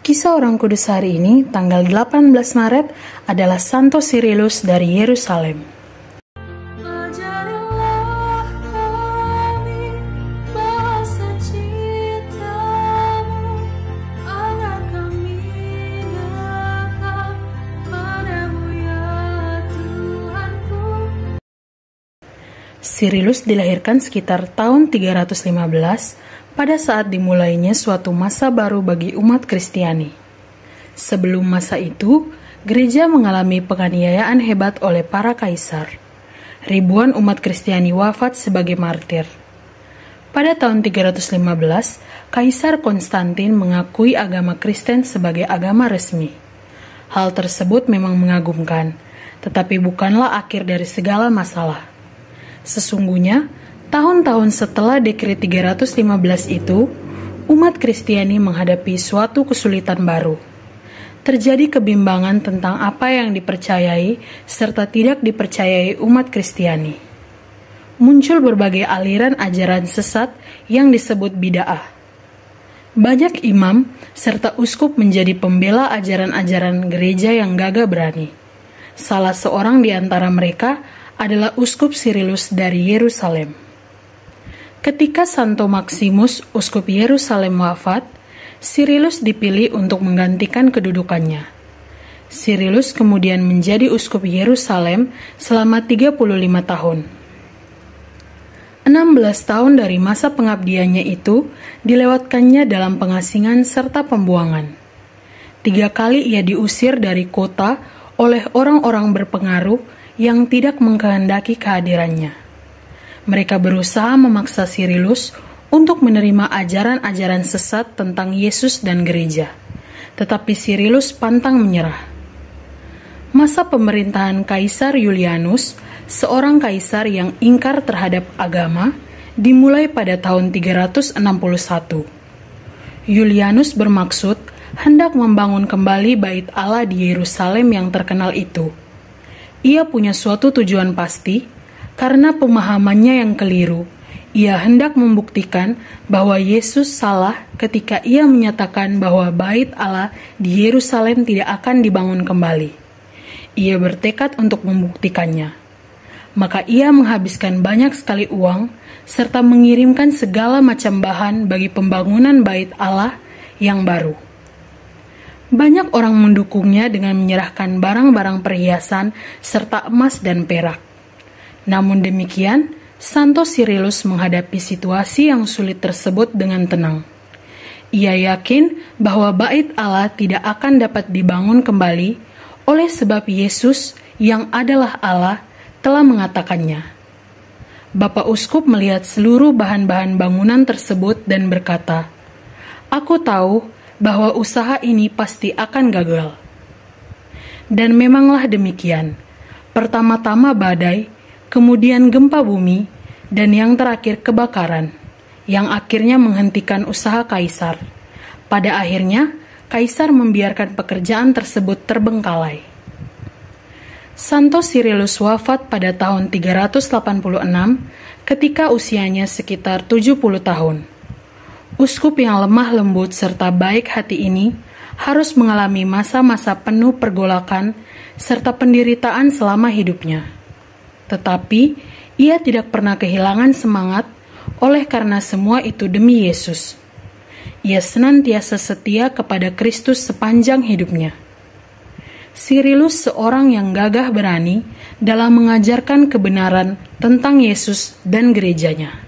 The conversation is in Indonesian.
Kisah orang kudus hari ini, tanggal 18 Maret, adalah Santo Cyrillus dari Yerusalem. Cyrillus dilahirkan sekitar tahun 315 pada saat dimulainya suatu masa baru bagi umat Kristiani. Sebelum masa itu, gereja mengalami penganiayaan hebat oleh para kaisar. Ribuan umat Kristiani wafat sebagai martir. Pada tahun 315, Kaisar Konstantin mengakui agama Kristen sebagai agama resmi. Hal tersebut memang mengagumkan, tetapi bukanlah akhir dari segala masalah. Sesungguhnya, tahun-tahun setelah dekret 315 itu, umat Kristiani menghadapi suatu kesulitan baru. Terjadi kebimbangan tentang apa yang dipercayai serta tidak dipercayai umat Kristiani. Muncul berbagai aliran ajaran sesat yang disebut bid'ah. Banyak imam serta uskup menjadi pembela ajaran-ajaran gereja yang gagah berani. Salah seorang di antara mereka adalah Uskup Cyrillus dari Yerusalem. Ketika Santo Maximus, Uskup Yerusalem wafat, Cyrillus dipilih untuk menggantikan kedudukannya. Cyrillus kemudian menjadi Uskup Yerusalem selama 35 tahun. 16 tahun dari masa pengabdiannya itu dilewatkannya dalam pengasingan serta pembuangan. 3 kali ia diusir dari kota oleh orang-orang berpengaruh yang tidak mengkehendaki kehadirannya. Mereka berusaha memaksa Cyrillus untuk menerima ajaran-ajaran sesat tentang Yesus dan gereja, tetapi Cyrillus pantang menyerah. Masa pemerintahan Kaisar Julianus, seorang kaisar yang ingkar terhadap agama, dimulai pada tahun 361. Julianus bermaksud hendak membangun kembali bait Allah di Yerusalem yang terkenal itu. Ia punya suatu tujuan pasti, karena pemahamannya yang keliru. Ia hendak membuktikan bahwa Yesus salah ketika ia menyatakan bahwa bait Allah di Yerusalem tidak akan dibangun kembali. Ia bertekad untuk membuktikannya. Maka ia menghabiskan banyak sekali uang, serta mengirimkan segala macam bahan bagi pembangunan bait Allah yang baru. Banyak orang mendukungnya dengan menyerahkan barang-barang perhiasan serta emas dan perak. Namun demikian, Santo Cyrillus menghadapi situasi yang sulit tersebut dengan tenang. Ia yakin bahwa bait Allah tidak akan dapat dibangun kembali oleh sebab Yesus yang adalah Allah telah mengatakannya. Bapak Uskup melihat seluruh bahan-bahan bangunan tersebut dan berkata, "Aku tahu bahwa usaha ini pasti akan gagal." Dan memanglah demikian. Pertama-tama badai, kemudian gempa bumi, dan yang terakhir kebakaran, yang akhirnya menghentikan usaha kaisar. Pada akhirnya, kaisar membiarkan pekerjaan tersebut terbengkalai. Santo Cyrillus wafat pada tahun 386 ketika usianya sekitar 70 tahun. Uskup yang lemah lembut serta baik hati ini harus mengalami masa-masa penuh pergolakan serta penderitaan selama hidupnya. Tetapi, ia tidak pernah kehilangan semangat oleh karena semua itu demi Yesus. Ia senantiasa setia kepada Kristus sepanjang hidupnya. Cyrillus seorang yang gagah berani dalam mengajarkan kebenaran tentang Yesus dan gerejanya.